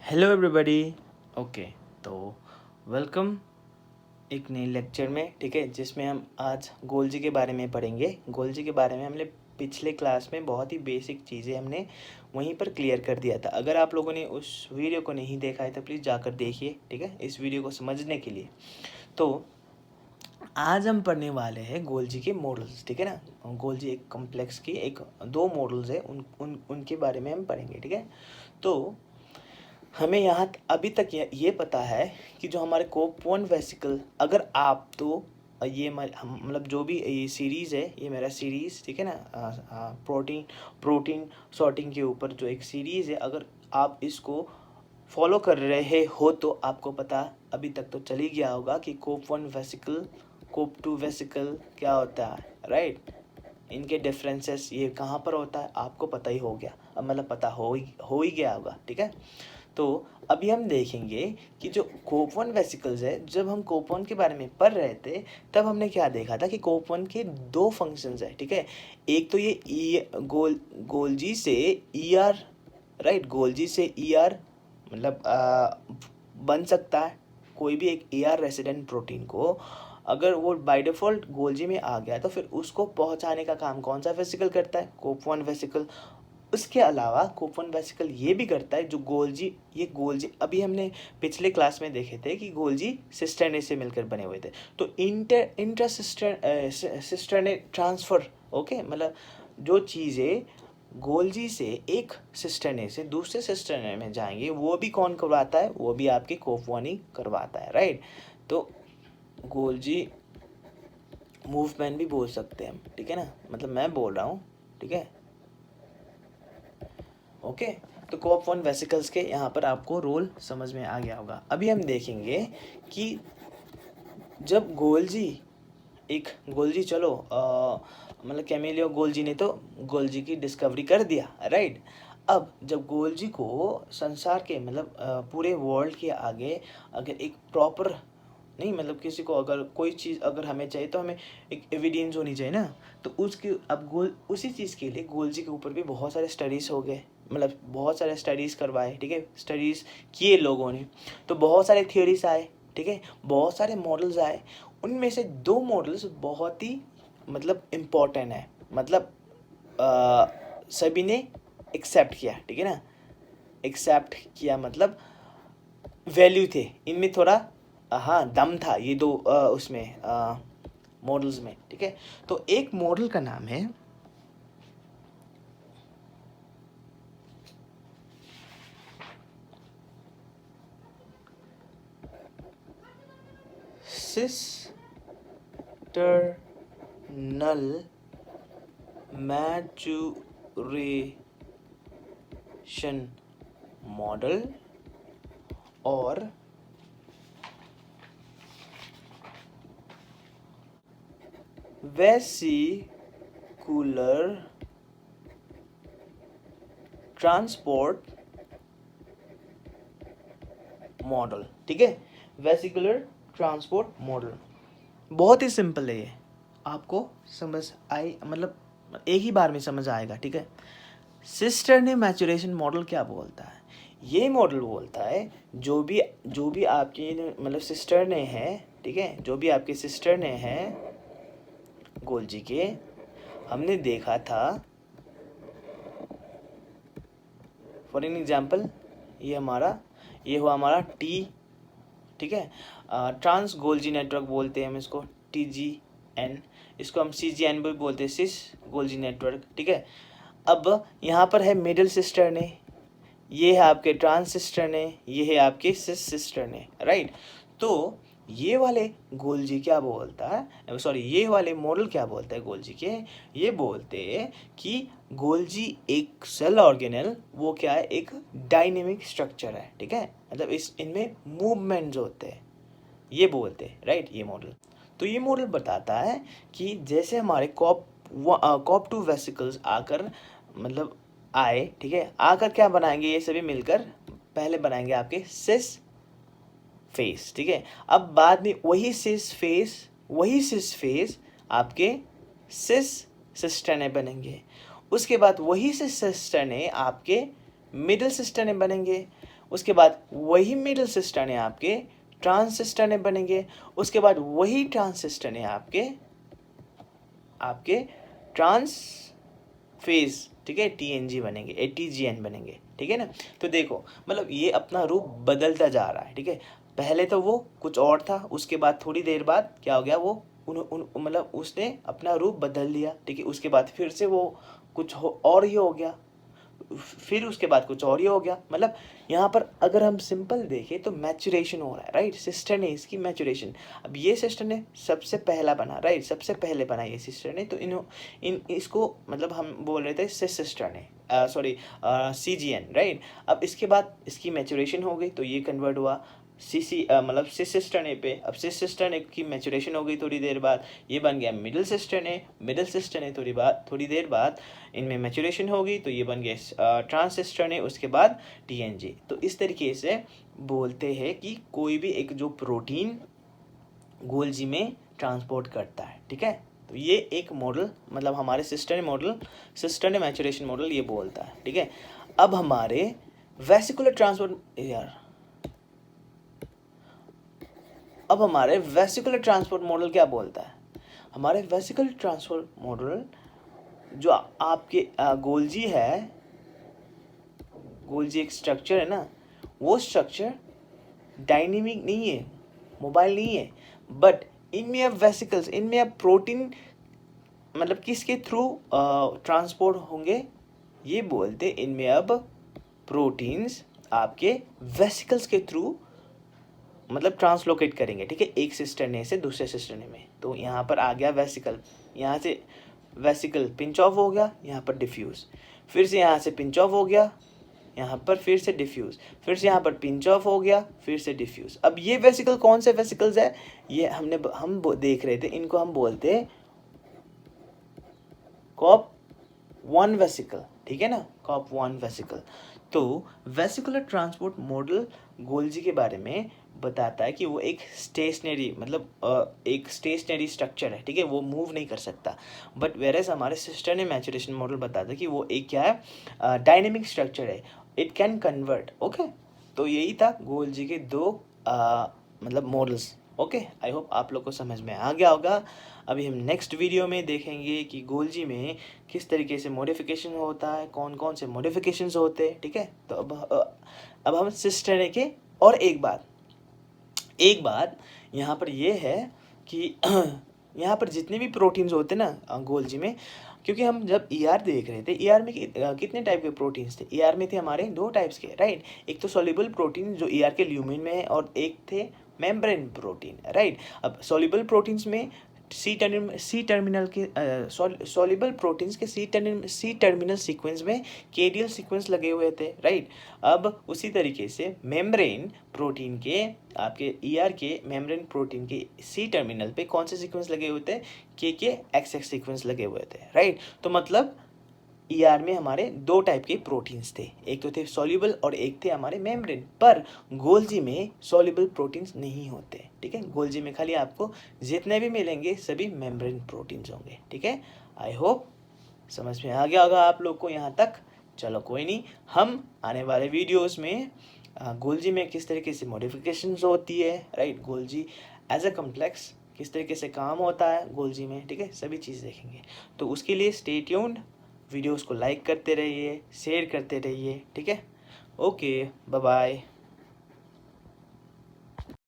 Hello everybody. Okay, तो welcome एक नए लेक्चर में। ठीक है, जिसमें हम आज गोल्जी के बारे में पढ़ेंगे। गोल्जी के बारे में हमने पिछले क्लास में बहुत ही बेसिक चीज़ें हमने वहीं पर क्लियर कर दिया था। अगर आप लोगों ने उस वीडियो को नहीं देखा है तो प्लीज़ जाकर देखिए, ठीक है, इस वीडियो को समझने के लिए। तो आज हम पढ़ने वाले हैं गोल्जी के मॉडल्स, ठीक है ना। गोल्जी एक कॉम्प्लेक्स की एक दो मॉडल्स है, उनके बारे में हम पढ़ेंगे, ठीक है। तो हमें यहाँ अभी तक ये पता है कि जो हमारे कोप-1 वेसिकल, अगर आप तो ये मतलब जो भी ये सीरीज़ है, ये मेरा सीरीज़, ठीक है ना, प्रोटीन सॉर्टिंग के ऊपर जो एक सीरीज़ है, अगर आप इसको फॉलो कर रहे हो तो आपको पता अभी तक तो चल ही गया होगा कि कोप-1 वेसिकल, कोप-2 वेसिकल क्या होता है, राइट। इनके डिफरेंसेस ये कहाँ पर होता है आपको पता ही हो गया, मतलब पता हो ही गया होगा, ठीक है। तो अभी हम देखेंगे कि जो कोप-1 वेसिकल्स है, जब हम कोप-1 के बारे में पढ़ रहे थे तब हमने क्या देखा था कि कोप-1 के दो फंक्शंस है, ठीक है। एक तो ये गोल्जी से ईआर, राइट, गोल्जी से ईआर मतलब बन सकता है कोई भी एक ईआर रेसिडेंट प्रोटीन को। अगर वो बाय डिफ़ॉल्ट गोल्जी में आ गया तो फिर उसको पहुंचाने का काम कौन सा वेसिकल करता है, कोप-1 वेसिकल। उसके अलावा कोप-1 वेसिकल ये भी करता है जो गोल्जी अभी हमने पिछले क्लास में देखे थे कि गोल्जी सिस्टर्ने से मिलकर बने हुए थे। तो इंट्रा सिस्टर्ने ट्रांसफ़र, ओके, मतलब जो चीज़ें गोल्जी से एक सिस्टर्ने से दूसरे सिस्टर्ने में जाएंगे वो भी कौन करवाता है, वो भी आपके कोप-1 ही करवाता है, राइट। तो गोल्जी मूवमेंट भी बोल सकते हैं हम, ठीक है ना, मतलब मैं बोल रहा हूँ, ठीक है। ओके, तो कोप-1 वेसिकल्स के यहाँ पर आपको रोल समझ में आ गया होगा। अभी हम देखेंगे कि जब गोल्जी चलो मतलब कैमिलियो गोल्जी ने तो गोल्जी की डिस्कवरी कर दिया, राइट। अब जब गोल्जी को संसार के मतलब पूरे वर्ल्ड के आगे अगर एक प्रॉपर नहीं, मतलब किसी को अगर कोई चीज़ अगर हमें चाहिए तो हमें एक एविडेंस होनी चाहिए ना। तो उसकी अब उसी चीज़ के लिए गोल्जी के ऊपर भी बहुत सारे स्टडीज़ हो गए, मतलब बहुत सारे स्टडीज़ करवाए, ठीक है, स्टडीज़ किए लोगों ने। तो बहुत सारे थियोरीज आए, ठीक है, बहुत सारे मॉडल्स आए। उनमें से दो मॉडल्स बहुत ही मतलब इम्पोर्टेंट है, मतलब सभी ने एक्सेप्ट किया, ठीक है ना। एक्सेप्ट किया मतलब वैल्यू थे इनमें, थोड़ा हाँ दम था ये दो उसमें मॉडल्स में, ठीक है। तो एक मॉडल का नाम है सिस्टर्नल मैचुरेशन मॉडल और वेसिकुलर ट्रांसपोर्ट मॉडल, ठीक है। वेसिकुलर ट्रांसपोर्ट मॉडल बहुत ही सिंपल है, ये आपको समझ आई, मतलब एक ही बार में समझ आएगा, ठीक है। सिस्टर्ने मैचुरेशन मॉडल क्या बोलता है, ये मॉडल बोलता है जो भी आपकी मतलब सिस्टर्ने हैं, ठीक है, जो भी आपके सिस्टर्ने हैं गोल्जी के, हमने देखा था फॉर एन एग्जांपल ये हुआ हमारा टी, ठीक है, ट्रांस गोल्जी नेटवर्क बोलते हैं हम इसको, TGN, इसको हम CGN भी बोलते हैं, सिस गोल्जी नेटवर्क, ठीक है। अब यहाँ पर है मिडिल सिस्टर्ने, ये है आपके ट्रांस सिस्टर्ने, ये है आपके सिस सिस्टर्ने, राइट। तो ये वाले गोल्जी क्या बोलता है, सॉरी, ये वाले मॉडल क्या बोलता है गोल्जी के, ये बोलते हैं कि गोल्जी एक सेल ऑर्गेनेल, वो क्या है, एक डायनेमिक स्ट्रक्चर है, ठीक है, मतलब इनमें मूवमेंट्स होते हैं, ये बोलते हैं, राइट, ये मॉडल। तो ये मॉडल बताता है कि जैसे हमारे कोप-2 वेसिकल्स आकर मतलब आए, ठीक है, आकर क्या बनाएंगे, ये सभी मिलकर पहले बनाएंगे आपके सिस फेस, ठीक है। अब बाद में वही सिस फेस आपके सिस सिस्टर्ने बनेंगे। उसके बाद वही सिस सिस्टर्ने आपके मिडिल सिस्टर्ने बनेंगे। उसके बाद वही मिडिल सिस्टर्न आपके ट्रांसिस्टर बनेंगे, उसके बाद वही ट्रांसिस्टर आपके ट्रांस फेज, ठीक है, TNG बनेंगे, ATGN बनेंगे, ठीक है ना। तो देखो मतलब ये अपना रूप बदलता जा रहा है, ठीक है। पहले तो वो कुछ और था, उसके बाद थोड़ी देर बाद क्या हो गया, वो मतलब उसने अपना रूप बदल लिया, ठीक है। उसके बाद फिर से वो कुछ और ही हो गया, फिर उसके बाद कुछ और ही हो गया। मतलब यहाँ पर अगर हम सिंपल देखें तो मैचुरेशन हो रहा है, राइट। सिस्टर ने इसकी मैचुरेशन, अब ये सिस्टर ने सबसे पहला बना, राइट, सबसे पहले बना ये सिस्टर ने, तो इसको मतलब हम बोल रहे थे सिस्टर ने, सॉरी CGN, राइट। अब इसके बाद इसकी मैचुरेशन हो गई तो ये कन्वर्ट हुआ मतलब सिस्टर ने पे। अब सिस्टर ने की मैचुरेशन हो गई थोड़ी देर बाद, ये बन गया मिडिल सिस्टर ने थोड़ी देर बाद इनमें मैचुरेशन होगी तो ये बन गया ट्रांसिस्टर ने, उसके बाद TNG। तो इस तरीके से बोलते हैं कि कोई भी एक जो प्रोटीन गोल्जी में ट्रांसपोर्ट करता है, ठीक है। तो ये एक मॉडल मतलब हमारे सिस्टर ने मैचुरेशन मॉडल ये बोलता है, ठीक है। अब हमारे वेसिकुलर ट्रांसपोर्ट मॉडल क्या बोलता है। हमारे वेसिकुलर ट्रांसपोर्ट मॉडल जो आपके गोल्जी है, गोल्जी एक स्ट्रक्चर है ना, वो स्ट्रक्चर डायनेमिक नहीं है, मोबाइल नहीं है, बट इनमें अब वेसिकल्स, इनमें अब प्रोटीन मतलब किसके थ्रू ट्रांसपोर्ट होंगे, ये बोलते इनमें अब प्रोटीन्स आपके वेसिकल्स के थ्रू मतलब ट्रांसलोकेट करेंगे, ठीक है, एक सिस्टरने से दूसरे सिस्टरने में। तो यहाँ पर आ गया वेसिकल, यहाँ से वेसिकल पिंच ऑफ हो गया, यहाँ पर डिफ्यूज़, फिर से यहाँ से पिंच ऑफ हो गया, यहाँ पर फिर से डिफ्यूज़, फिर से यहाँ पर पिंच ऑफ हो गया, फिर से डिफ्यूज़। अब ये वेसिकल कौन से वेसिकल्स है, ये हम देख रहे थे, इनको हम बोलते हैं कॉप 1 वेसिकल, ठीक है ना, कॉप 1 वेसिकल। तो वेसिकुलर ट्रांसपोर्ट मॉडल गोल्जी के बारे में बताता है कि वो एक स्टेशनरी मतलब एक स्टेशनरी स्ट्रक्चर है, ठीक है, वो मूव नहीं कर सकता। बट वेरेस हमारे सिस्टर ने मैचुरेशन मॉडल बताता है कि वो एक क्या है, डायनेमिक स्ट्रक्चर है, इट कैन कन्वर्ट, ओके। तो यही था गोल्जी के दो मतलब मॉडल्स, ओके। आई होप आप लोग को समझ में आ गया होगा। अभी हम नेक्स्ट वीडियो में देखेंगे कि गोल्जी में किस तरीके से मॉडिफिकेशन होता है, कौन कौन से मॉडिफिकेशंस होते हैं, ठीक है। तो अब हम सिस्टर के और एक बात यहाँ पर ये है कि यहाँ पर जितने भी प्रोटीन्स होते हैं ना गोल्जी में, क्योंकि हम जब ER देख रहे थे, ER में कितने टाइप के प्रोटीन्स थे, ER में थे हमारे 2 टाइप्स के, राइट। एक तो सॉल्युबल प्रोटीन जो ER के ल्यूमिन में है, और एक थे मेम्ब्रेन प्रोटीन, राइट। अब सॉल्युबल प्रोटीन्स में सी टर्मिनल के सॉल्युबल प्रोटीन्स के सी टर्मिनल सीक्वेंस में केडियल सीक्वेंस लगे हुए थे, राइट। अब उसी तरीके से मेम्ब्रेन प्रोटीन के आपके ER के मेम्ब्रेन प्रोटीन के सी टर्मिनल पे कौन से सीक्वेंस लगे हुए थे, के XX सीक्वेंस लगे हुए थे, राइट। तो मतलब ER में हमारे 2 टाइप के प्रोटीन्स थे, एक तो थे सॉल्युबल और एक थे हमारे मेम्ब्रेन। पर गोल्जी में सॉल्युबल प्रोटीन्स नहीं होते, ठीक है। गोल्जी में खाली आपको जितने भी मिलेंगे सभी मेम्ब्रेन प्रोटीन्स होंगे, ठीक है। आई होप समझ में आ गया होगा आप लोग को यहाँ तक। चलो कोई नहीं, हम आने वाले वीडियोस में गोल्जी में किस तरीके से मॉडिफिकेशंस होती है, right, Golgi as a complex किस तरीके से काम होता है गोल्जी में, ठीक है, सभी चीज़ देखेंगे। तो उसके लिए स्टे ट्यून्ड, वीडियोस को लाइक करते रहिए, शेयर करते रहिए, ठीक है। Okay, bye bye.